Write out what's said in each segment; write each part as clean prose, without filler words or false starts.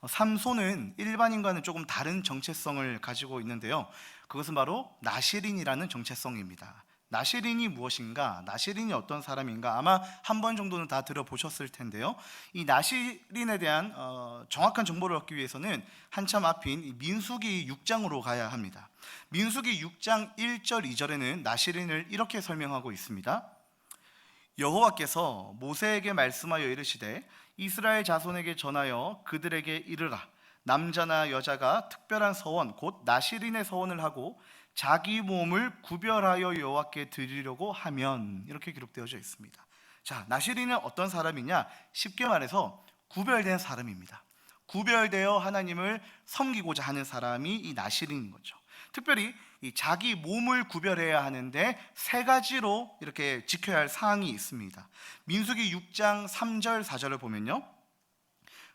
삼손은 일반인과는 조금 다른 정체성을 가지고 있는데요. 그것은 바로 나시린이라는 정체성입니다. 나시린이 무엇인가? 나시린이 어떤 사람인가? 아마 한 번 정도는 다 들어보셨을 텐데요. 이 나시린에 대한 정확한 정보를 얻기 위해서는 한참 앞인 민수기 6장으로 가야 합니다. 민수기 6장 1절 2절에는 나시린을 이렇게 설명하고 있습니다. 여호와께서 모세에게 말씀하여 이르시되 이스라엘 자손에게 전하여 그들에게 이르라. 남자나 여자가 특별한 서원 곧 나시린의 서원을 하고 자기 몸을 구별하여 여호와께 드리려고 하면, 이렇게 기록되어져 있습니다. 자, 나시린은 어떤 사람이냐? 쉽게 말해서 구별된 사람입니다. 구별되어 하나님을 섬기고자 하는 사람이 이 나시린인 거죠. 특별히 이 자기 몸을 구별해야 하는데 세 가지로 이렇게 지켜야 할 사항이 있습니다. 민수기 6장 3절 4절을 보면요,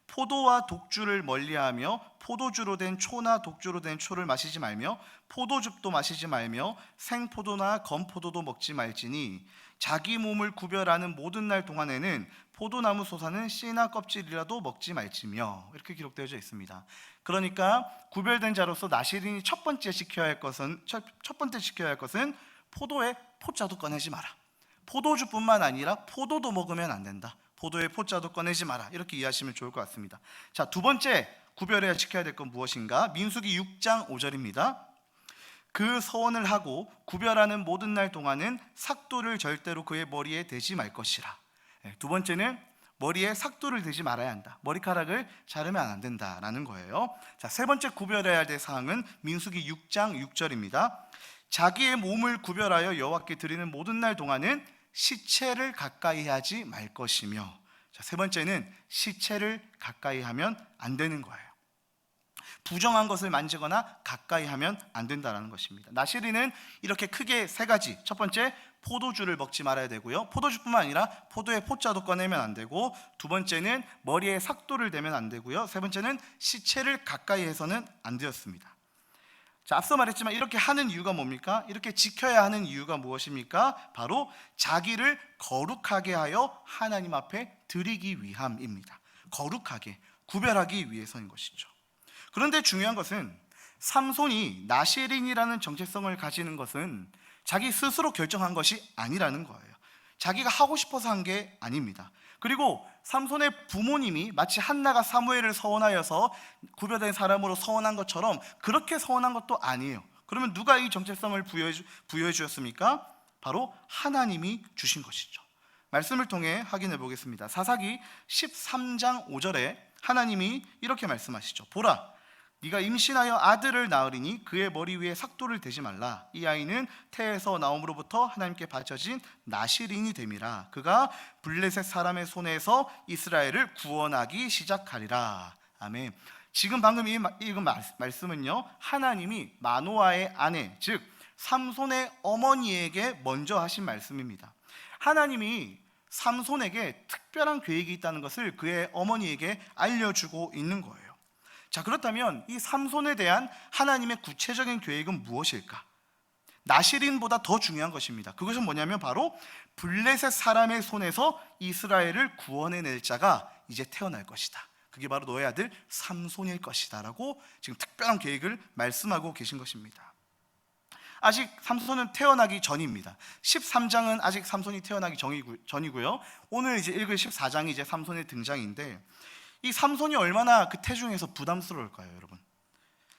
포도와 독주를 멀리하며 포도주로 된 초나 독주로 된 초를 마시지 말며 포도즙도 마시지 말며 생포도나 건포도도 먹지 말지니 자기 몸을 구별하는 모든 날 동안에는 포도나무 솟아는 씨나 껍질이라도 먹지 말지며, 이렇게 기록되어져 있습니다. 그러니까 구별된 자로서 나시린이 첫 번째 지켜야 할 것은 포도의 포자도 꺼내지 마라. 포도주뿐만 아니라 포도도 먹으면 안 된다. 포도의 포자도 꺼내지 마라. 이렇게 이해하시면 좋을 것 같습니다. 자, 두 번째 구별해야 지켜야 될 건 무엇인가? 민수기 6장 5절입니다. 그 서원을 하고 구별하는 모든 날 동안은 삭도를 절대로 그의 머리에 대지 말 것이라. 두 번째는 머리에 삭도를 대지 말아야 한다. 머리카락을 자르면 안 된다라는 거예요. 자, 세 번째 구별해야 될 사항은 민수기 6장 6절입니다. 자기의 몸을 구별하여 여호와께 드리는 모든 날 동안은 시체를 가까이 하지 말 것이며, 자, 세 번째는 시체를 가까이 하면 안 되는 거예요. 부정한 것을 만지거나 가까이 하면 안 된다는 것입니다. 나시린은 이렇게 크게 세 가지. 첫 번째, 포도주를 먹지 말아야 되고요. 포도주뿐만 아니라 포도의 포자도 꺼내면 안 되고, 두 번째는 머리에 삭도를 대면 안 되고요. 세 번째는 시체를 가까이 해서는 안 되었습니다. 자, 앞서 말했지만 이렇게 하는 이유가 뭡니까? 이렇게 지켜야 하는 이유가 무엇입니까? 바로 자기를 거룩하게 하여 하나님 앞에 드리기 위함입니다. 거룩하게, 구별하기 위해서인 것이죠. 그런데 중요한 것은 삼손이 나시린이라는 정체성을 가지는 것은 자기 스스로 결정한 것이 아니라는 거예요. 자기가 하고 싶어서 한 게 아닙니다. 그리고 삼손의 부모님이 마치 한나가 사무엘을 서원하여서 구별된 사람으로 서원한 것처럼 그렇게 서원한 것도 아니에요. 그러면 누가 이 정체성을 부여해 주었습니까? 바로 하나님이 주신 것이죠. 말씀을 통해 확인해 보겠습니다. 사사기 13장 5절에 하나님이 이렇게 말씀하시죠. 보라, 네가 임신하여 아들을 낳으리니 그의 머리 위에 삭도를 대지 말라. 이 아이는 태에서 나옴으로부터 하나님께 바쳐진 나시린이 됨이라. 그가 블레셋 사람의 손에서 이스라엘을 구원하기 시작하리라. 아멘. 지금 방금 읽은 말씀은요, 하나님이 마노아의 아내, 즉 삼손의 어머니에게 먼저 하신 말씀입니다. 하나님이 삼손에게 특별한 계획이 있다는 것을 그의 어머니에게 알려주고 있는 거예요. 자, 그렇다면 이 삼손에 대한 하나님의 구체적인 계획은 무엇일까? 나시린보다 더 중요한 것입니다. 그것은 뭐냐면 바로 블레셋 사람의 손에서 이스라엘을 구원해낼 자가 이제 태어날 것이다. 그게 바로 너의 아들 삼손일 것이다 라고 지금 특별한 계획을 말씀하고 계신 것입니다. 아직 삼손은 태어나기 전입니다. 13장은 아직 삼손이 태어나기 전이고요. 오늘 이제 읽을 14장이 이제 삼손의 등장인데, 이 삼손이 얼마나 그 태중에서 부담스러울까요, 여러분?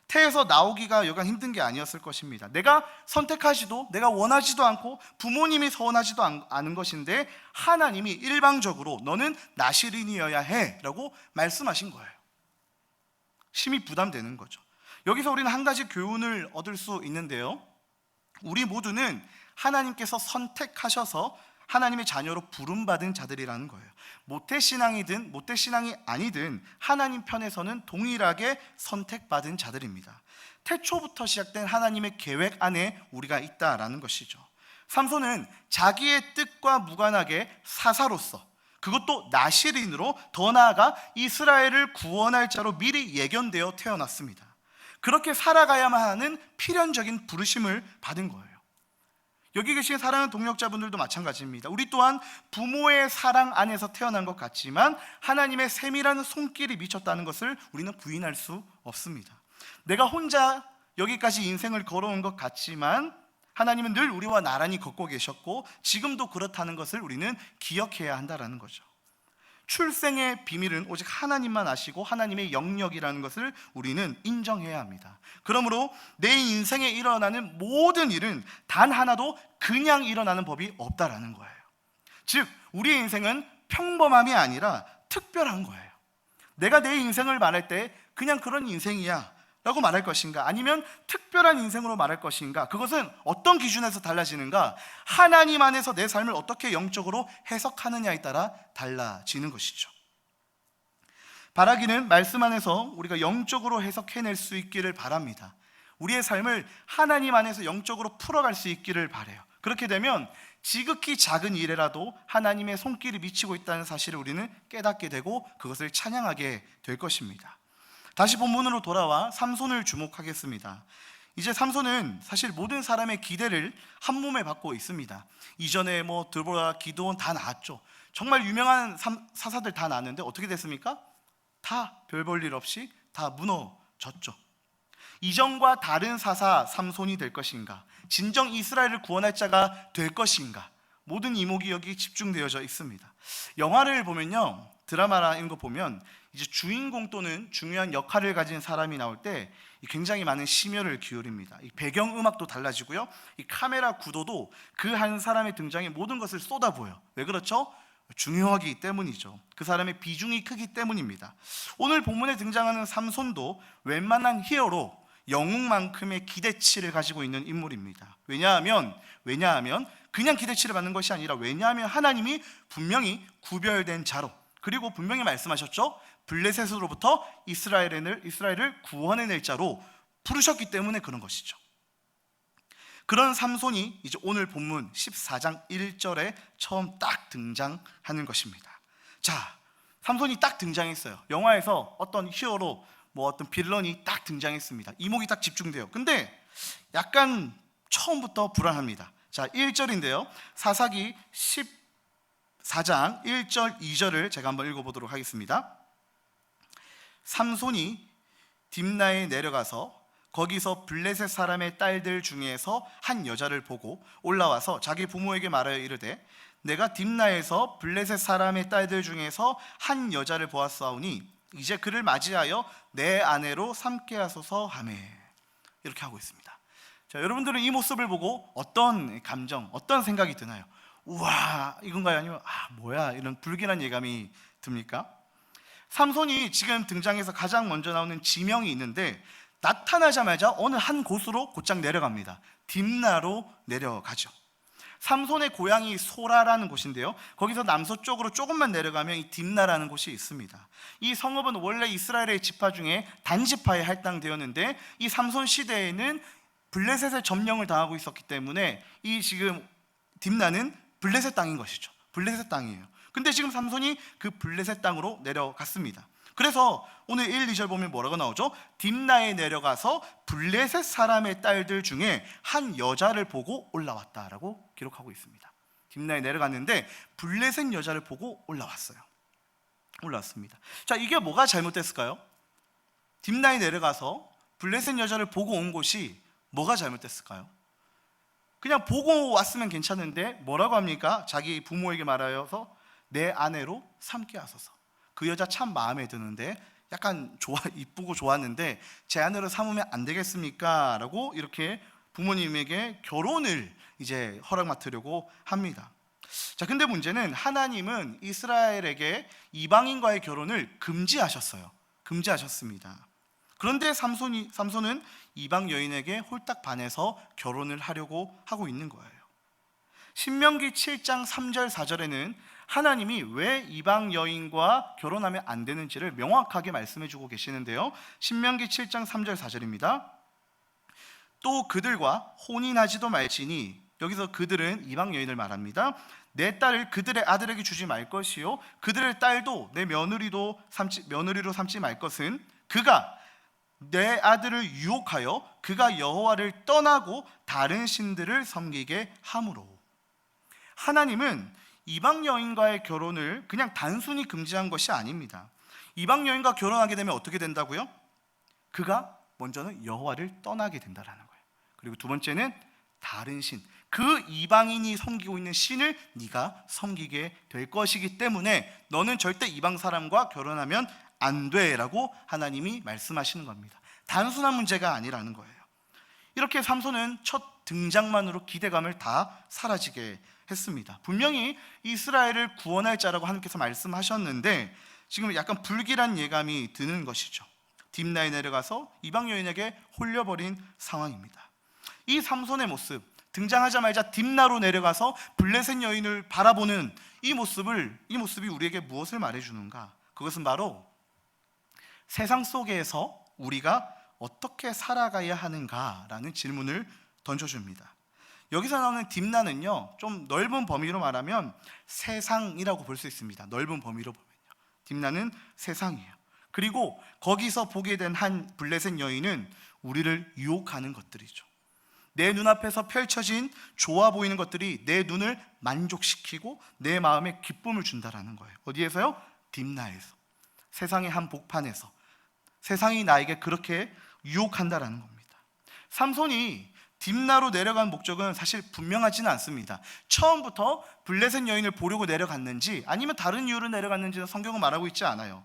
태에서 나오기가 여간 힘든 게 아니었을 것입니다. 내가 선택하지도, 내가 원하지도 않고 부모님이 서원하지도 않은 것인데 하나님이 일방적으로 너는 나시린이어야 해 라고 말씀하신 거예요. 심히 부담되는 거죠. 여기서 우리는 한 가지 교훈을 얻을 수 있는데요, 우리 모두는 하나님께서 선택하셔서 하나님의 자녀로 부름받은 자들이라는 거예요. 모태신앙이든 모태신앙이 아니든 하나님 편에서는 동일하게 선택받은 자들입니다. 태초부터 시작된 하나님의 계획 안에 우리가 있다라는 것이죠. 삼손은 자기의 뜻과 무관하게 사사로서, 그것도 나시린으로, 더 나아가 이스라엘을 구원할 자로 미리 예견되어 태어났습니다. 그렇게 살아가야만 하는 필연적인 부르심을 받은 거예요. 여기 계신 사랑하는 동역자분들도 마찬가지입니다. 우리 또한 부모의 사랑 안에서 태어난 것 같지만 하나님의 세밀한 손길이 미쳤다는 것을 우리는 부인할 수 없습니다. 내가 혼자 여기까지 인생을 걸어온 것 같지만 하나님은 늘 우리와 나란히 걷고 계셨고 지금도 그렇다는 것을 우리는 기억해야 한다는 거죠. 출생의 비밀은 오직 하나님만 아시고 하나님의 영역이라는 것을 우리는 인정해야 합니다. 그러므로 내 인생에 일어나는 모든 일은 단 하나도 그냥 일어나는 법이 없다라는 거예요. 즉 우리의 인생은 평범함이 아니라 특별한 거예요. 내가 내 인생을 말할 때 그냥 그런 인생이야 라고 말할 것인가, 아니면 특별한 인생으로 말할 것인가, 그것은 어떤 기준에서 달라지는가? 하나님 안에서 내 삶을 어떻게 영적으로 해석하느냐에 따라 달라지는 것이죠. 바라기는 말씀 안에서 우리가 영적으로 해석해낼 수 있기를 바랍니다. 우리의 삶을 하나님 안에서 영적으로 풀어갈 수 있기를 바라요. 그렇게 되면 지극히 작은 일에라도 하나님의 손길이 미치고 있다는 사실을 우리는 깨닫게 되고 그것을 찬양하게 될 것입니다. 다시 본문으로 돌아와 삼손을 주목하겠습니다. 이제 삼손은 사실 모든 사람의 기대를 한 몸에 받고 있습니다. 이전에 드보라, 기드온 다 나왔죠. 정말 유명한 사사들 다 나왔는데 어떻게 됐습니까? 다 별 볼 일 없이 다 무너졌죠. 이전과 다른 사사 삼손이 될 것인가? 진정 이스라엘을 구원할 자가 될 것인가? 모든 이목이 여기 집중되어져 있습니다. 영화를 보면요, 드라마나 이런 거 보면 이제 주인공 또는 중요한 역할을 가진 사람이 나올 때 굉장히 많은 심혈을 기울입니다. 이 배경 음악도 달라지고요, 이 카메라 구도도 그 한 사람의 등장에 모든 것을 쏟아부어요. 왜 그렇죠? 중요하기 때문이죠. 그 사람의 비중이 크기 때문입니다. 오늘 본문에 등장하는 삼손도 웬만한 히어로 영웅만큼의 기대치를 가지고 있는 인물입니다. 왜냐하면 그냥 기대치를 받는 것이 아니라, 왜냐하면 하나님이 분명히 구별된 자로, 그리고 분명히 말씀하셨죠. 블레셋으로부터 이스라엘을 구원해낼 자로 부르셨기 때문에 그런 것이죠. 그런 삼손이 이제 오늘 본문 14장 1절에 처음 딱 등장하는 것입니다. 자, 삼손이 딱 등장했어요. 영화에서 어떤 히어로, 어떤 빌런이 딱 등장했습니다. 이목이 딱 집중돼요. 근데 약간 처음부터 불안합니다. 자, 1절인데요. 사사기 14장 1절 2절을 제가 한번 읽어보도록 하겠습니다. 삼손이 딥나에 내려가서 거기서 블레셋 사람의 딸들 중에서 한 여자를 보고 올라와서 자기 부모에게 말하여 이르되, 내가 딥나에서 블레셋 사람의 딸들 중에서 한 여자를 보았사오니 이제 그를 맞이하여 내 아내로 삼게 하소서 하매. 이렇게 하고 있습니다. 자, 여러분들은 이 모습을 보고 어떤 감정, 어떤 생각이 드나요? 우와, 이건가요? 아니면 뭐야, 이런 불길한 예감이 듭니까? 삼손이 지금 등장해서 가장 먼저 나오는 지명이 있는데, 나타나자마자 어느 한 곳으로 곧장 내려갑니다. 딥나로 내려가죠. 삼손의 고향이 소라라는 곳인데요, 거기서 남서쪽으로 조금만 내려가면 이 딥나라는 곳이 있습니다. 이 성읍은 원래 이스라엘의 지파 중에 단지파에 할당되었는데, 이 삼손 시대에는 블레셋의 점령을 당하고 있었기 때문에 이 지금 딥나는 블레셋 땅인 것이죠. 블레셋 땅이에요. 근데 지금 삼손이 그 블레셋 땅으로 내려갔습니다. 그래서 오늘 1, 2절 보면 뭐라고 나오죠? 딥나에 내려가서 블레셋 사람의 딸들 중에 한 여자를 보고 올라왔다라고 기록하고 있습니다. 딥나에 내려갔는데 블레셋 여자를 보고 올라왔습니다. 자, 이게 뭐가 잘못됐을까요? 딥나에 내려가서 블레셋 여자를 보고 온 곳이 뭐가 잘못됐을까요? 그냥 보고 왔으면 괜찮은데 뭐라고 합니까? 자기 부모에게 말하여서 내 아내로 삼게 하소서. 그 여자 참 마음에 드는데, 약간 이쁘고 좋았는데 제 아내로 삼으면 안 되겠습니까? 라고 이렇게 부모님에게 결혼을 이제 허락 맡으려고 합니다. 자, 근데 문제는 하나님은 이스라엘에게 이방인과의 결혼을 금지하셨습니다. 그런데 삼손은 이방 여인에게 홀딱 반해서 결혼을 하려고 하고 있는 거예요. 신명기 7장 3절 4절에는 하나님이 왜 이방 여인과 결혼하면 안 되는지를 명확하게 말씀해 주고 계시는데요, 신명기 7장 3절 4절입니다. 또 그들과 혼인하지도 말지니, 여기서 그들은 이방 여인을 말합니다. 내 딸을 그들의 아들에게 주지 말 것이요 그들의 딸도 내 며느리로 삼지 말 것은 그가 내 아들을 유혹하여 그가 여호와를 떠나고 다른 신들을 섬기게 함으로. 하나님은 이방 여인과의 결혼을 그냥 단순히 금지한 것이 아닙니다. 이방 여인과 결혼하게 되면 어떻게 된다고요? 그가 먼저는 여호와를 떠나게 된다라는 거예요. 그리고 두 번째는 다른 신, 그 이방인이 섬기고 있는 신을 네가 섬기게 될 것이기 때문에 너는 절대 이방 사람과 결혼하면 안 돼라고 하나님이 말씀하시는 겁니다. 단순한 문제가 아니라는 거예요. 이렇게 삼손은 첫 등장만으로 기대감을 다 사라지게 했습니다. 분명히 이스라엘을 구원할 자라고 하나님께서 말씀하셨는데 지금 약간 불길한 예감이 드는 것이죠. 딥나에 내려가서 이방 여인에게 홀려버린 상황입니다. 이 삼손의 모습, 등장하자마자 딥나로 내려가서 블레셋 여인을 바라보는 이 모습이 우리에게 무엇을 말해주는가? 그것은 바로 세상 속에서 우리가 어떻게 살아가야 하는가라는 질문을 던져줍니다. 여기서 나오는 딥나는요, 좀 넓은 범위로 말하면 세상이라고 볼 수 있습니다. 넓은 범위로 보면요, 딥나는 세상이에요. 그리고 거기서 보게 된 한 블레셋 여인은 우리를 유혹하는 것들이죠. 내 눈앞에서 펼쳐진 좋아 보이는 것들이 내 눈을 만족시키고 내 마음에 기쁨을 준다라는 거예요. 어디에서요? 딥나에서, 세상의 한 복판에서 세상이 나에게 그렇게 유혹한다라는 겁니다. 삼손이 딥나로 내려간 목적은 사실 분명하지는 않습니다. 처음부터 블레셋 여인을 보려고 내려갔는지 아니면 다른 이유로 내려갔는지는 성경은 말하고 있지 않아요.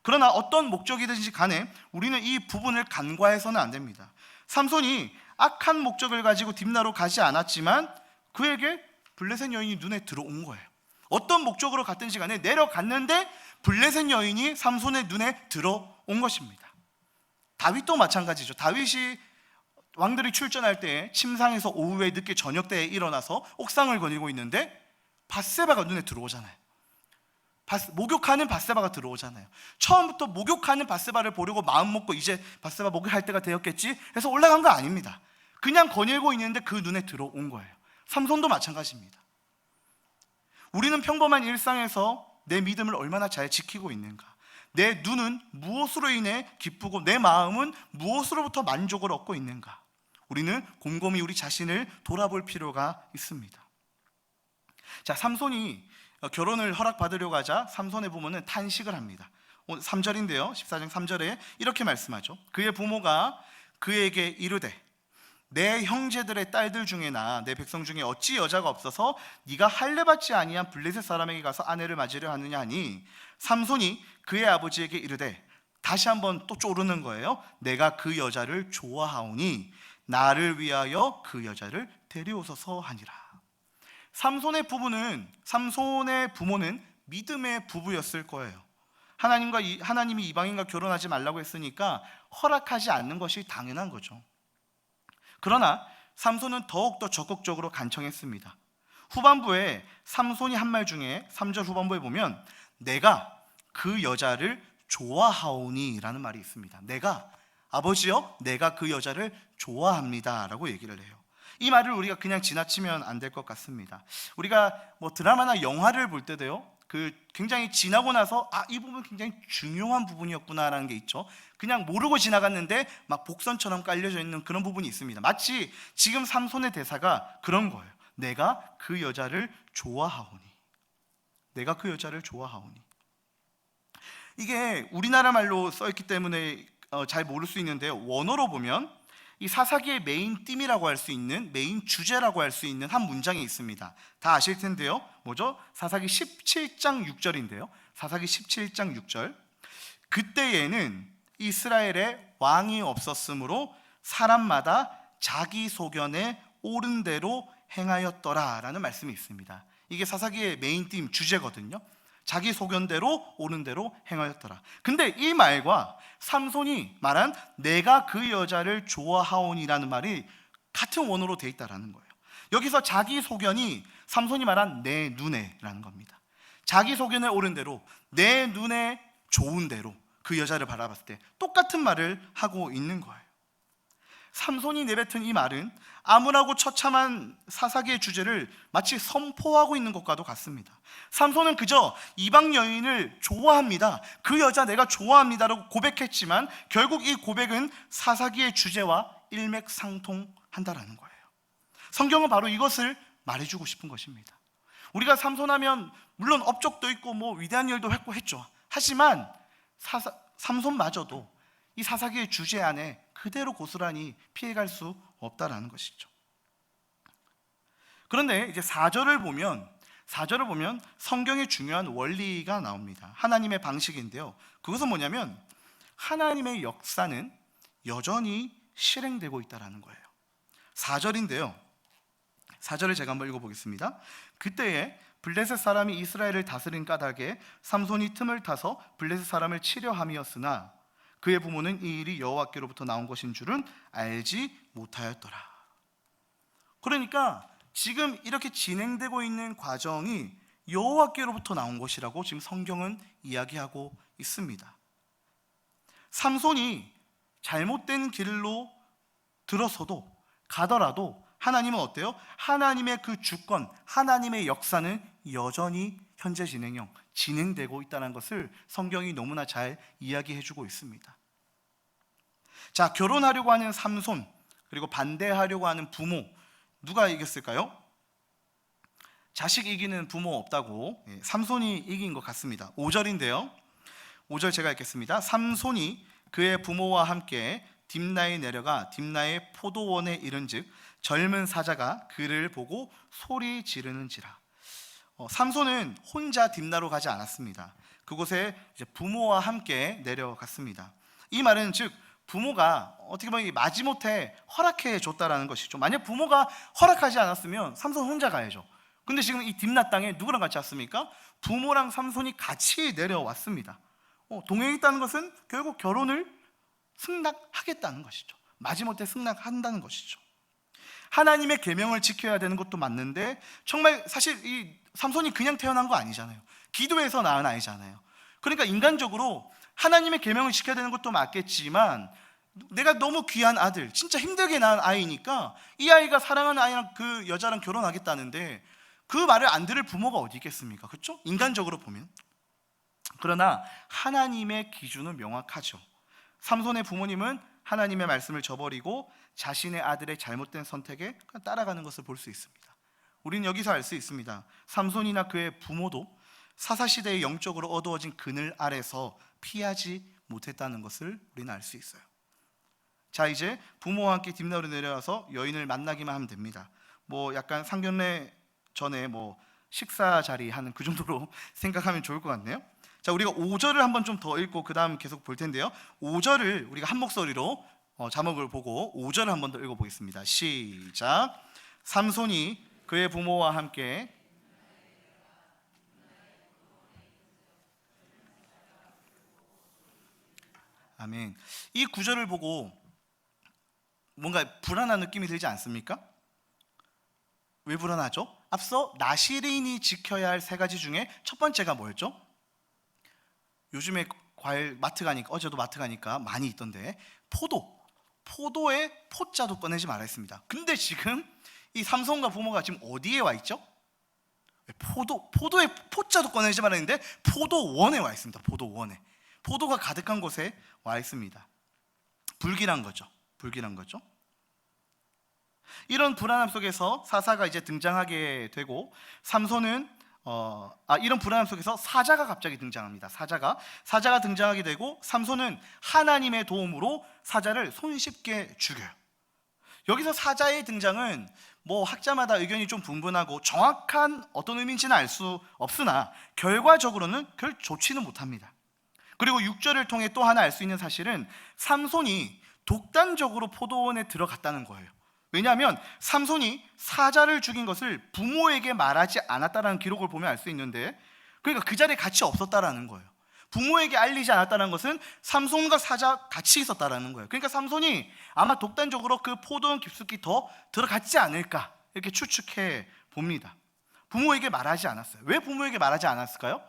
그러나 어떤 목적이든지 간에 우리는 이 부분을 간과해서는 안 됩니다. 삼손이 악한 목적을 가지고 딥나로 가지 않았지만 그에게 블레셋 여인이 눈에 들어온 거예요. 어떤 목적으로 갔든지 간에 내려갔는데 블레셋 여인이 삼손의 눈에 들어온 것입니다. 다윗도 마찬가지죠. 다윗이 왕들이 출전할 때 침상에서 오후에 늦게 저녁 때에 일어나서 옥상을 거닐고 있는데 밧세바가 눈에 들어오잖아요. 목욕하는 밧세바가 들어오잖아요. 처음부터 목욕하는 밧세바를 보려고 마음 먹고 이제 밧세바 목욕할 때가 되었겠지 해서 올라간 거 아닙니다. 그냥 거닐고 있는데 그 눈에 들어온 거예요. 삼손도 마찬가지입니다. 우리는 평범한 일상에서 내 믿음을 얼마나 잘 지키고 있는가, 내 눈은 무엇으로 인해 기쁘고 내 마음은 무엇으로부터 만족을 얻고 있는가, 우리는 곰곰이 우리 자신을 돌아볼 필요가 있습니다. 자, 삼손이 결혼을 허락받으려고 하자 삼손의 부모는 탄식을 합니다. 3절인데요 14장 3절에 이렇게 말씀하죠. 그의 부모가 그에게 이르되 내 형제들의 딸들 중에나 내 백성 중에 어찌 여자가 없어서 네가 할례받지 아니한 블레셋 사람에게 가서 아내를 맞으려 하느냐 하니 삼손이 그의 아버지에게 이르되, 다시 한번 또 쪼르는 거예요. 내가 그 여자를 좋아하오니 나를 위하여 그 여자를 데려오소서 하니라. 삼손의 부모는 믿음의 부부였을 거예요. 하나님이 이방인과 결혼하지 말라고 했으니까 허락하지 않는 것이 당연한 거죠. 그러나 삼손은 더욱더 적극적으로 간청했습니다. 후반부에 삼손이 한 말 중에 3절 후반부에 보면 내가 그 여자를 좋아하오니 라는 말이 있습니다. 아버지여 내가 그 여자를 좋아합니다 라고 얘기를 해요. 이 말을 우리가 그냥 지나치면 안 될 것 같습니다. 우리가 드라마나 영화를 볼 때도요, 굉장히 지나고 나서 이 부분 굉장히 중요한 부분이었구나라는 게 있죠. 그냥 모르고 지나갔는데 막 복선처럼 깔려져 있는 그런 부분이 있습니다. 마치 지금 삼손의 대사가 그런 거예요. 내가 그 여자를 좋아하오니. 내가 그 여자를 좋아하오니. 이게 우리나라 말로 써있기 때문에 잘 모를 수 있는데요, 원어로 보면 이 사사기의 메인 띠이라고 할 수 있는, 메인 주제라고 할 수 있는 한 문장이 있습니다. 다 아실 텐데요, 뭐죠? 사사기 17장 6절인데요 사사기 17장 6절, 그때에는 이스라엘에 왕이 없었으므로 사람마다 자기 소견에 옳은 대로 행하였더라 라는 말씀이 있습니다. 이게 사사기의 메인 띠임 주제거든요. 자기 소견대로 옳은 대로 행하였더라. 근데 이 말과 삼손이 말한 내가 그 여자를 좋아하오니라는 말이 같은 원어로 돼 있다라는 거예요. 여기서 자기 소견이 삼손이 말한 내 눈에라는 겁니다. 자기 소견에 옳은 대로, 내 눈에 좋은 대로 그 여자를 바라봤을 때 똑같은 말을 하고 있는 거예요. 삼손이 내뱉은 이 말은 암울하고 처참한 사사기의 주제를 마치 선포하고 있는 것과도 같습니다. 삼손은 그저 이방 여인을 좋아합니다, 그 여자 내가 좋아합니다라고 고백했지만 결국 이 고백은 사사기의 주제와 일맥상통한다라는 거예요. 성경은 바로 이것을 말해주고 싶은 것입니다. 우리가 삼손하면 물론 업적도 있고 위대한 일도 했고 했죠. 하지만 삼손마저도 이 사사기의 주제 안에 그대로 고스란히 피해갈 수 없다라는 것이죠. 그런데 이제 4절을 보면 성경의 중요한 원리가 나옵니다. 하나님의 방식인데요, 그것은 뭐냐면 하나님의 역사는 여전히 실행되고 있다는 거예요. 4절인데요, 4절을 제가 한번 읽어보겠습니다. 그때에 블레셋 사람이 이스라엘을 다스린 까닭에 삼손이 틈을 타서 블레셋 사람을 치려 함이었으나 그의 부모는 이 일이 여호와께로부터 나온 것인 줄은 알지 못하였더라. 그러니까 지금 이렇게 진행되고 있는 과정이 여호와께로부터 나온 것이라고 지금 성경은 이야기하고 있습니다. 삼손이 잘못된 길로 들어서도 가더라도 하나님은 어때요? 하나님의 그 주권, 하나님의 역사는 여전히 현재 진행되고 있다는 것을 성경이 너무나 잘 이야기해주고 있습니다. 자, 결혼하려고 하는 삼손, 그리고 반대하려고 하는 부모, 누가 이겼을까요? 자식 이기는 부모 없다고 삼손이 이긴 것 같습니다. 5절인데요, 5절 제가 읽겠습니다. 삼손이 그의 부모와 함께 딥나에 내려가 딥나의 포도원에 이른즉 젊은 사자가 그를 보고 소리 지르는지라. 삼손은 혼자 딥나로 가지 않았습니다. 그곳에 이제 부모와 함께 내려갔습니다. 이 말은 즉 부모가 어떻게 보면 마지못해 허락해 줬다라는 것이죠. 만약 부모가 허락하지 않았으면 삼손 혼자 가야죠. 근데 지금 이 딥나 땅에 누구랑 같이 왔습니까? 부모랑 삼손이 같이 내려왔습니다. 동행했다는 것은 결국 결혼을 승낙하겠다는 것이죠. 마지못해 승낙한다는 것이죠. 하나님의 계명을 지켜야 되는 것도 맞는데 정말 사실 이 삼손이 그냥 태어난 거 아니잖아요. 기도해서 낳은 아이잖아요. 그러니까 인간적으로 하나님의 계명을 지켜야 되는 것도 맞겠지만 내가 너무 귀한 아들, 진짜 힘들게 낳은 아이니까 이 아이가 사랑하는 아이랑 그 여자랑 결혼하겠다는데 그 말을 안 들을 부모가 어디 있겠습니까? 그렇죠? 인간적으로 보면. 그러나 하나님의 기준은 명확하죠. 삼손의 부모님은 하나님의 말씀을 저버리고 자신의 아들의 잘못된 선택에 따라가는 것을 볼 수 있습니다. 우리는 여기서 알 수 있습니다. 삼손이나 그의 부모도 사사시대의 영적으로 어두워진 그늘 아래서 피하지 못했다는 것을 우리는 알 수 있어요. 자, 이제 부모와 함께 딥나로 내려와서 여인을 만나기만 하면 됩니다. 약간 상견례 전에 식사 자리 하는 그 정도로 생각하면 좋을 것 같네요. 자, 우리가 5절을 한번 좀 더 읽고 그 다음 계속 볼 텐데요, 5절을 우리가 한 목소리로 자막을 보고 5절을 한번 더 읽어보겠습니다. 시작. 삼손이 그의 부모와 함께 아멘. 이 구절을 보고 뭔가 불안한 느낌이 들지 않습니까? 왜 불안하죠? 앞서 나시린이 지켜야 할 3가지 중에 첫 번째가 뭐였죠? 요즘에 과일 마트 가니까, 어제도 마트 가니까 많이 있던데 포도의 포자도 꺼내지 말아 했습니다. 근데 지금 이 삼손과 부모가 지금 어디에 와 있죠? 포도의 포자도 꺼내지 말아 했는데 포도원에 와 있습니다. 포도원에. 포도가 가득한 곳에 와 있습니다. 불길한 거죠. 이런 불안함 속에서 사사가 이제 등장하게 되고 삼손은 이런 불안함 속에서 사자가 갑자기 등장합니다. 사자가 등장하게 되고 삼손은 하나님의 도움으로 사자를 손쉽게 죽여요. 여기서 사자의 등장은 학자마다 의견이 좀 분분하고 정확한 어떤 의미인지는 알 수 없으나 결과적으로는 별 좋지는 못합니다. 그리고 6절을 통해 또 하나 알 수 있는 사실은 삼손이 독단적으로 포도원에 들어갔다는 거예요. 왜냐하면 삼손이 사자를 죽인 것을 부모에게 말하지 않았다는 기록을 보면 알 수 있는데, 그러니까 그 자리에 같이 없었다라는 거예요. 부모에게 알리지 않았다는 것은 삼손과 사자 같이 있었다라는 거예요. 그러니까 삼손이 아마 독단적으로 그 포도원 깊숙이 더 들어갔지 않을까 이렇게 추측해 봅니다. 부모에게 말하지 않았어요. 왜 부모에게 말하지 않았을까요?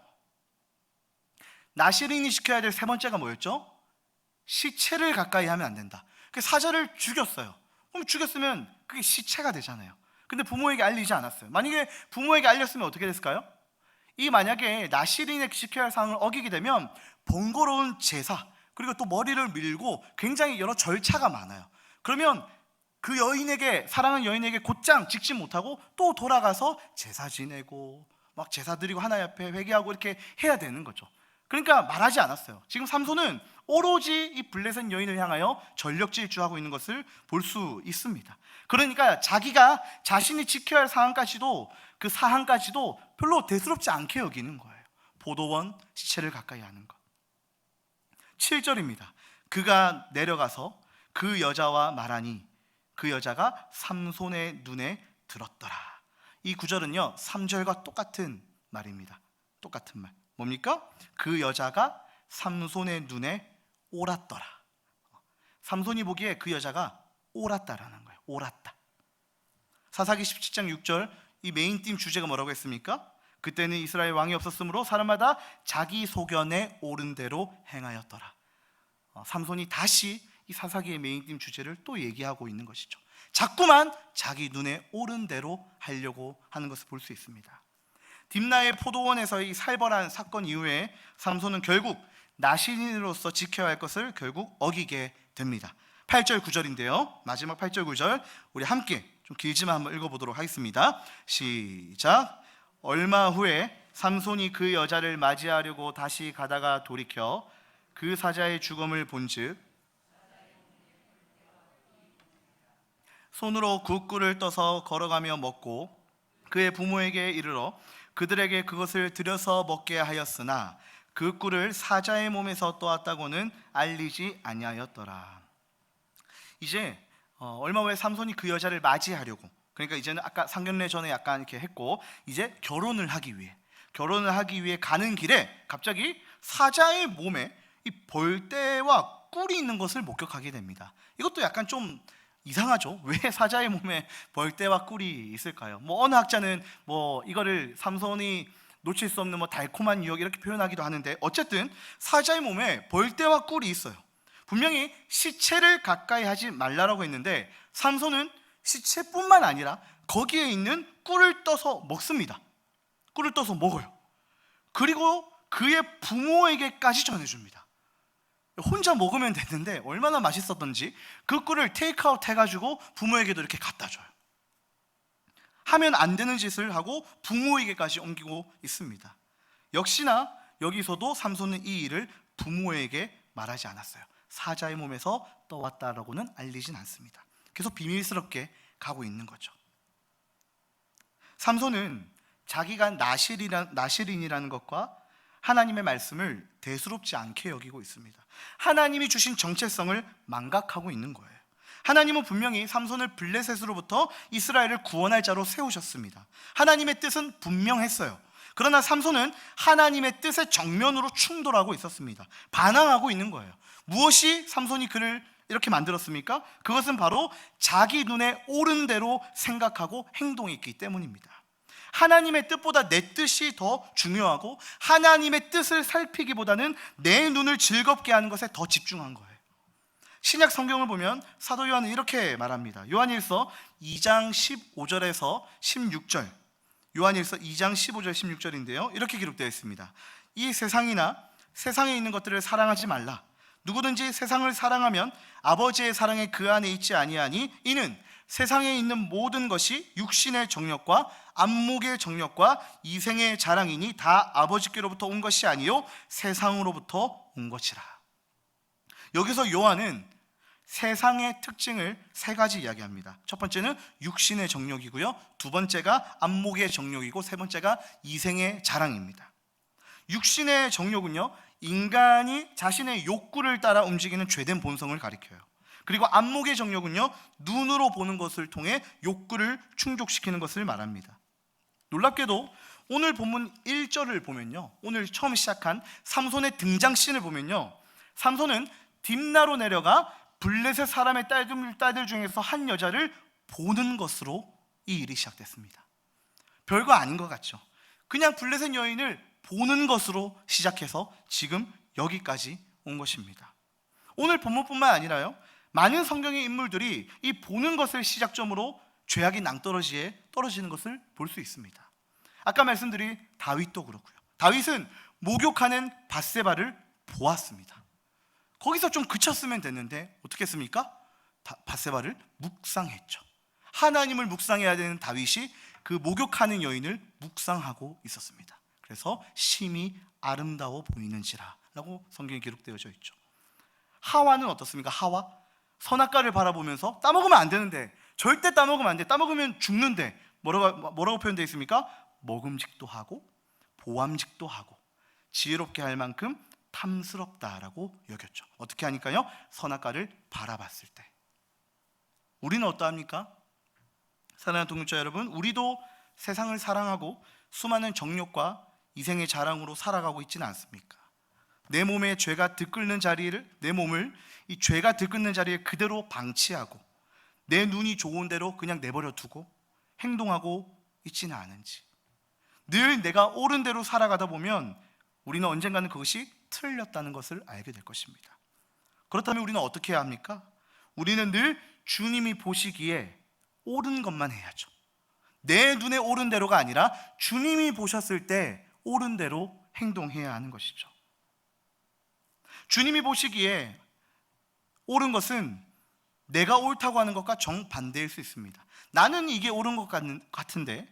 나시린이 지켜야 될 3번째가 뭐였죠? 시체를 가까이 하면 안 된다. 그 사자를 죽였어요. 그럼 죽였으면 그게 시체가 되잖아요. 근데 부모에게 알리지 않았어요. 만약에 부모에게 알렸으면 어떻게 됐을까요? 이 만약에 나시린의 지켜야 할 사항을 어기게 되면 번거로운 제사, 그리고 또 머리를 밀고 굉장히 여러 절차가 많아요. 그러면 그 여인에게, 사랑하는 여인에게 곧장 직진 못하고 또 돌아가서 제사 지내고 막 제사 드리고 하나님 앞에 회개하고 이렇게 해야 되는 거죠. 그러니까 말하지 않았어요. 지금 삼손은 오로지 이 블레셋 여인을 향하여 전력 질주하고 있는 것을 볼 수 있습니다. 그러니까 자기가 자신이 지켜야 할 사항까지도, 그 사항까지도 별로 대수롭지 않게 여기는 거예요. 보도원 시체를 가까이 하는 것. 7절입니다. 그가 내려가서 그 여자와 말하니 그 여자가 삼손의 눈에 들었더라. 이 구절은요 3절과 똑같은 말입니다. 똑같은 말. 뭡니까? 그 여자가 삼손의 눈에 옳았더라. 삼손이 보기에 그 여자가 옳았다라는 거예요. 옳았다. 사사기 17장 6절, 이 메인팀 주제가 뭐라고 했습니까? 그때는 이스라엘 왕이 없었으므로 사람마다 자기 소견에 옳은 대로 행하였더라. 삼손이 다시 이 사사기의 메인팀 주제를 또 얘기하고 있는 것이죠. 자꾸만 자기 눈에 옳은 대로 하려고 하는 것을 볼 수 있습니다. 딥나의 포도원에서의 살벌한 사건 이후에 삼손은 결국 나시린으로서 지켜야 할 것을 결국 어기게 됩니다. 8절 9절인데요 마지막 8절 9절 우리 함께 좀 길지만 한번 읽어보도록 하겠습니다. 시작. 얼마 후에 삼손이 그 여자를 맞이하려고 다시 가다가 돌이켜 그 사자의 죽음을 본즉 손으로 그 꿀을 떠서 걸어가며 먹고 그의 부모에게 이르러 그들에게 그것을 들여서 먹게 하였으나 그 꿀을 사자의 몸에서 떠왔다고는 알리지 아니하였더라. 이제 얼마 후에 삼손이 그 여자를 맞이하려고, 그러니까 이제는 아까 상견례 전에 약간 이렇게 했고 이제 결혼을 하기 위해 가는 길에 갑자기 사자의 몸에 이 벌떼와 꿀이 있는 것을 목격하게 됩니다. 이것도 약간 좀 이상하죠? 왜 사자의 몸에 벌떼와 꿀이 있을까요? 어느 학자는 이거를 삼손이 놓칠 수 없는 달콤한 유혹 이렇게 표현하기도 하는데, 어쨌든 사자의 몸에 벌떼와 꿀이 있어요. 분명히 시체를 가까이 하지 말라라고 했는데 삼손은 시체뿐만 아니라 거기에 있는 꿀을 떠서 먹습니다. 꿀을 떠서 먹어요. 그리고 그의 부모에게까지 전해줍니다. 혼자 먹으면 됐는데 얼마나 맛있었던지 그 꿀을 테이크아웃 해가지고 부모에게도 이렇게 갖다 줘요. 하면 안 되는 짓을 하고 부모에게까지 옮기고 있습니다. 역시나 여기서도 삼손은 이 일을 부모에게 말하지 않았어요. 사자의 몸에서 떠왔다라고는 알리진 않습니다. 계속 비밀스럽게 가고 있는 거죠. 삼손은 자기가 나시린이라는 것과 하나님의 말씀을 대수롭지 않게 여기고 있습니다. 하나님이 주신 정체성을 망각하고 있는 거예요. 하나님은 분명히 삼손을 블레셋으로부터 이스라엘을 구원할 자로 세우셨습니다. 하나님의 뜻은 분명했어요. 그러나 삼손은 하나님의 뜻에 정면으로 충돌하고 있었습니다. 반항하고 있는 거예요. 무엇이 삼손이 그를 이렇게 만들었습니까? 그것은 바로 자기 눈에 옳은 대로 생각하고 행동했기 때문입니다. 하나님의 뜻보다 내 뜻이 더 중요하고 하나님의 뜻을 살피기보다는 내 눈을 즐겁게 하는 것에 더 집중한 거예요. 신약 성경을 보면 사도 요한은 이렇게 말합니다. 요한일서 2장 15절에서 16절, 요한일서 2장 15절 16절인데요 이렇게 기록되어 있습니다. 이 세상이나 세상에 있는 것들을 사랑하지 말라. 누구든지 세상을 사랑하면 아버지의 사랑이 그 안에 있지 아니하니 이는 세상에 있는 모든 것이 육신의 정욕과 안목의 정욕과 이생의 자랑이니 다 아버지께로부터 온 것이 아니요 세상으로부터 온 것이라. 여기서 요한은 세상의 특징을 세 가지 이야기합니다. 첫 번째는 육신의 정욕이고요, 두 번째가 안목의 정욕이고 세 번째가 이생의 자랑입니다. 육신의 정욕은요, 인간이 자신의 욕구를 따라 움직이는 죄된 본성을 가리켜요. 그리고 안목의 정욕은요, 눈으로 보는 것을 통해 욕구를 충족시키는 것을 말합니다. 놀랍게도 오늘 본문 1절을 보면요, 오늘 처음 시작한 삼손의 등장씬을 보면요, 삼손은 딥나로 내려가 블레셋 사람의 딸들 중에서 한 여자를 보는 것으로 이 일이 시작됐습니다. 별거 아닌 것 같죠? 그냥 블레셋 여인을 보는 것으로 시작해서 지금 여기까지 온 것입니다. 오늘 본문뿐만 아니라요, 많은 성경의 인물들이 이 보는 것을 시작점으로 죄악이 낭떠러지에 떨어지는 것을 볼 수 있습니다. 아까 말씀드린 다윗도 그렇고요. 다윗은 목욕하는 밧세바를 보았습니다. 거기서 좀 그쳤으면 됐는데 어떻게 했습니까? 밧세바를 묵상했죠. 하나님을 묵상해야 되는 다윗이 그 목욕하는 여인을 묵상하고 있었습니다. 그래서 심히 아름다워 보이는지라 라고 성경에 기록되어져 있죠. 하와는 어떻습니까? 하와 선악과를 바라보면서 따먹으면 안 되는데, 절대 따먹으면 안 돼, 따먹으면 죽는데 뭐라고 표현되어 있습니까? 먹음직도 하고 보암직도 하고 지혜롭게 할 만큼 탐스럽다라고 여겼죠. 어떻게 하니까요? 선악과를 바라봤을 때. 우리는 어떠합니까? 사랑하는 동역자 여러분, 우리도 세상을 사랑하고 수많은 정욕과 이생의 자랑으로 살아가고 있지는 않습니까? 내 몸에 죄가 들끓는 자리를, 내 몸을 이 죄가 들끓는 자리에 그대로 방치하고 내 눈이 좋은 대로 그냥 내버려 두고 행동하고 있지는 않은지, 늘 내가 옳은 대로 살아가다 보면 우리는 언젠가는 그것이 틀렸다는 것을 알게 될 것입니다. 그렇다면 우리는 어떻게 해야 합니까? 우리는 늘 주님이 보시기에 옳은 것만 해야죠. 내 눈에 옳은 대로가 아니라 주님이 보셨을 때 옳은 대로 행동해야 하는 것이죠. 주님이 보시기에 옳은 것은 내가 옳다고 하는 것과 정반대일 수 있습니다. 나는 이게 옳은 것 같은데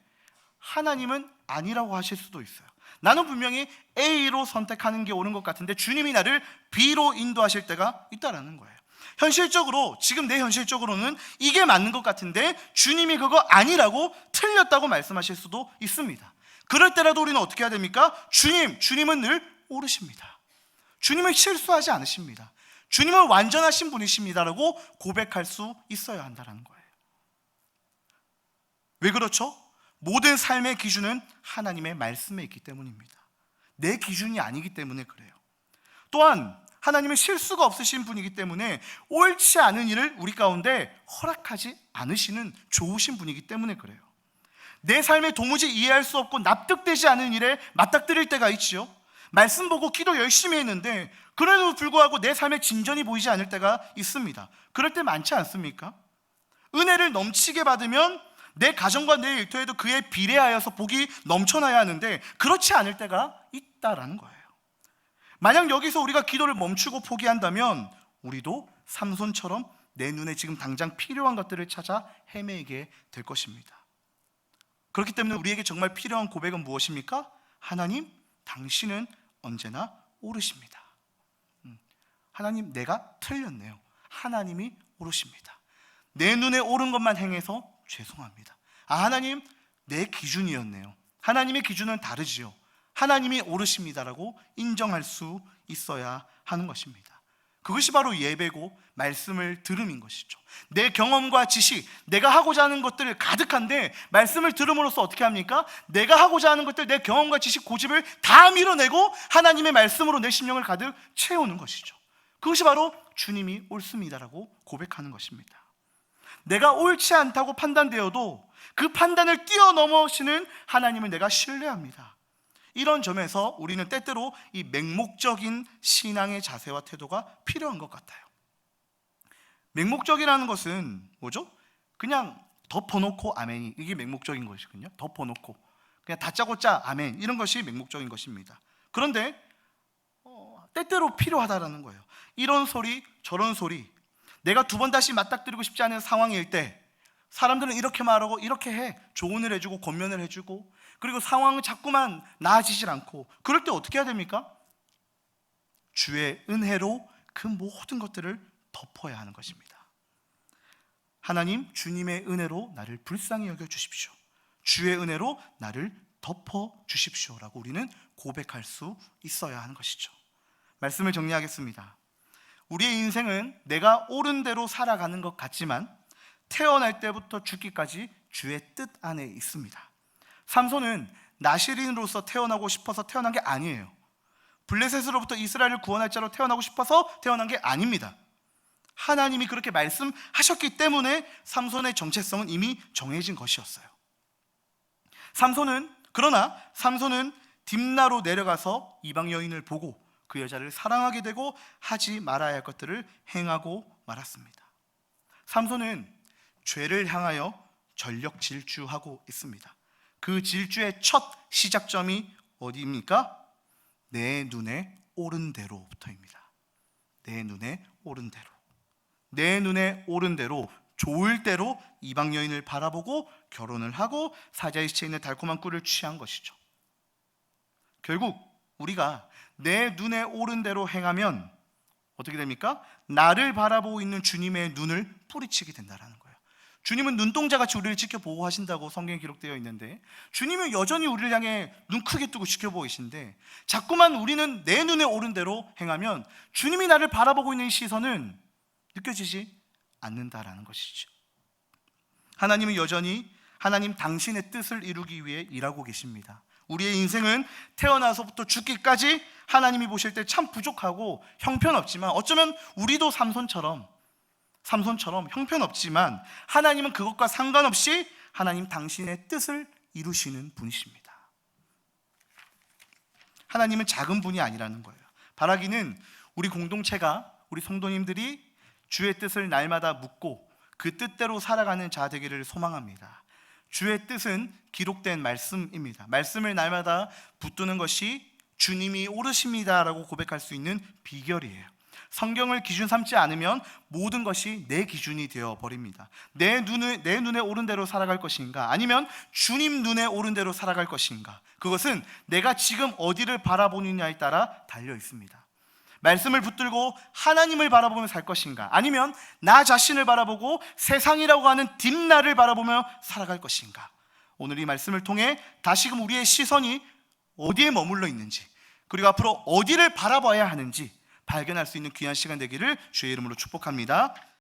하나님은 아니라고 하실 수도 있어요. 나는 분명히 A로 선택하는 게 옳은 것 같은데 주님이 나를 B로 인도하실 때가 있다라는 거예요. 현실적으로, 지금 내 현실적으로는 이게 맞는 것 같은데 주님이 그거 아니라고, 틀렸다고 말씀하실 수도 있습니다. 그럴 때라도 우리는 어떻게 해야 됩니까? 주님은 늘 옳으십니다. 주님은 실수하지 않으십니다. 주님은 완전하신 분이십니다라고 고백할 수 있어야 한다는 거예요. 왜 그렇죠? 모든 삶의 기준은 하나님의 말씀에 있기 때문입니다. 내 기준이 아니기 때문에 그래요. 또한 하나님은 실수가 없으신 분이기 때문에 옳지 않은 일을 우리 가운데 허락하지 않으시는 좋으신 분이기 때문에 그래요. 내 삶에 도무지 이해할 수 없고 납득되지 않은 일에 맞닥뜨릴 때가 있지요. 말씀 보고 기도 열심히 했는데 그래도 불구하고 내 삶에 진전이 보이지 않을 때가 있습니다. 그럴 때 많지 않습니까? 은혜를 넘치게 받으면 내 가정과 내 일터에도 그에 비례하여서 복이 넘쳐나야 하는데 그렇지 않을 때가 있다라는 거예요. 만약 여기서 우리가 기도를 멈추고 포기한다면 우리도 삼손처럼 내 눈에 지금 당장 필요한 것들을 찾아 헤매게 될 것입니다. 그렇기 때문에 우리에게 정말 필요한 고백은 무엇입니까? 하나님, 당신은 언제나 옳으십니다. 하나님, 내가 틀렸네요. 하나님이 옳으십니다. 내 눈에 옳은 것만 행해서 죄송합니다. 하나님, 내 기준이었네요. 하나님의 기준은 다르지요. 하나님이 옳으십니다라고 인정할 수 있어야 하는 것입니다. 그것이 바로 예배고 말씀을 들음인 것이죠. 내 경험과 지식, 내가 하고자 하는 것들 가득한데 말씀을 들음으로써 어떻게 합니까? 내가 하고자 하는 것들, 내 경험과 지식, 고집을 다 밀어내고 하나님의 말씀으로 내 심령을 가득 채우는 것이죠. 그것이 바로 주님이 옳습니다라고 고백하는 것입니다. 내가 옳지 않다고 판단되어도 그 판단을 뛰어넘으시는 하나님을 내가 신뢰합니다. 이런 점에서 우리는 때때로 이 맹목적인 신앙의 자세와 태도가 필요한 것 같아요. 맹목적이라는 것은 뭐죠? 그냥 덮어놓고 아멘이, 이게 맹목적인 것이거든요. 덮어놓고 그냥 다짜고짜 아멘, 이런 것이 맹목적인 것입니다. 그런데 때때로 필요하다라는 거예요. 이런 소리 저런 소리, 내가 두 번 다시 맞닥뜨리고 싶지 않은 상황일 때 사람들은 이렇게 말하고 이렇게 해, 조언을 해주고 권면을 해주고, 그리고 상황은 자꾸만 나아지질 않고, 그럴 때 어떻게 해야 됩니까? 주의 은혜로 그 모든 것들을 덮어야 하는 것입니다. 하나님, 주님의 은혜로 나를 불쌍히 여겨주십시오. 주의 은혜로 나를 덮어주십시오라고 우리는 고백할 수 있어야 하는 것이죠. 말씀을 정리하겠습니다. 우리의 인생은 내가 옳은 대로 살아가는 것 같지만 태어날 때부터 죽기까지 주의 뜻 안에 있습니다. 삼손은 나시린으로서 태어나고 싶어서 태어난 게 아니에요. 블레셋으로부터 이스라엘을 구원할 자로 태어나고 싶어서 태어난 게 아닙니다. 하나님이 그렇게 말씀하셨기 때문에 삼손의 정체성은 이미 정해진 것이었어요. 그러나 삼손은 딥나로 내려가서 이방 여인을 보고 그 여자를 사랑하게 되고 하지 말아야 할 것들을 행하고 말았습니다. 삼손은 죄를 향하여 전력 질주하고 있습니다. 그 질주의 첫 시작점이 어디입니까? 내 눈에 오른 대로부터입니다. 내 눈에 오른 대로. 내 눈에 오른 대로, 좋을 대로 이방 여인을 바라보고 결혼을 하고 사자의 시체에 있는 달콤한 꿀을 취한 것이죠. 결국 우리가 내 눈에 오른 대로 행하면 어떻게 됩니까? 나를 바라보고 있는 주님의 눈을 뿌리치게 된다는 거예요. 주님은 눈동자같이 우리를 지켜보고 하신다고 성경에 기록되어 있는데, 주님은 여전히 우리를 향해 눈 크게 뜨고 지켜보고 계신데, 자꾸만 우리는 내 눈에 오른 대로 행하면 주님이 나를 바라보고 있는 시선은 느껴지지 않는다라는 것이죠. 하나님은 여전히 하나님 당신의 뜻을 이루기 위해 일하고 계십니다. 우리의 인생은 태어나서부터 죽기까지 하나님이 보실 때 참 부족하고 형편없지만, 어쩌면 우리도 삼손처럼 형편없지만 하나님은 그것과 상관없이 하나님 당신의 뜻을 이루시는 분이십니다. 하나님은 작은 분이 아니라는 거예요. 바라기는 우리 공동체가, 우리 성도님들이 주의 뜻을 날마다 묻고 그 뜻대로 살아가는 자 되기를 소망합니다. 주의 뜻은 기록된 말씀입니다. 말씀을 날마다 붙드는 것이 주님이 옳으십니다라고 고백할 수 있는 비결이에요. 성경을 기준 삼지 않으면 모든 것이 내 기준이 되어버립니다. 내 눈에 오른 대로 살아갈 것인가, 아니면 주님 눈에 오른 대로 살아갈 것인가, 그것은 내가 지금 어디를 바라보느냐에 따라 달려 있습니다. 말씀을 붙들고 하나님을 바라보며 살 것인가, 아니면 나 자신을 바라보고 세상이라고 하는 뒷날을 바라보며 살아갈 것인가. 오늘 이 말씀을 통해 다시금 우리의 시선이 어디에 머물러 있는지, 그리고 앞으로 어디를 바라봐야 하는지 발견할 수 있는 귀한 시간 되기를 주의 이름으로 축복합니다.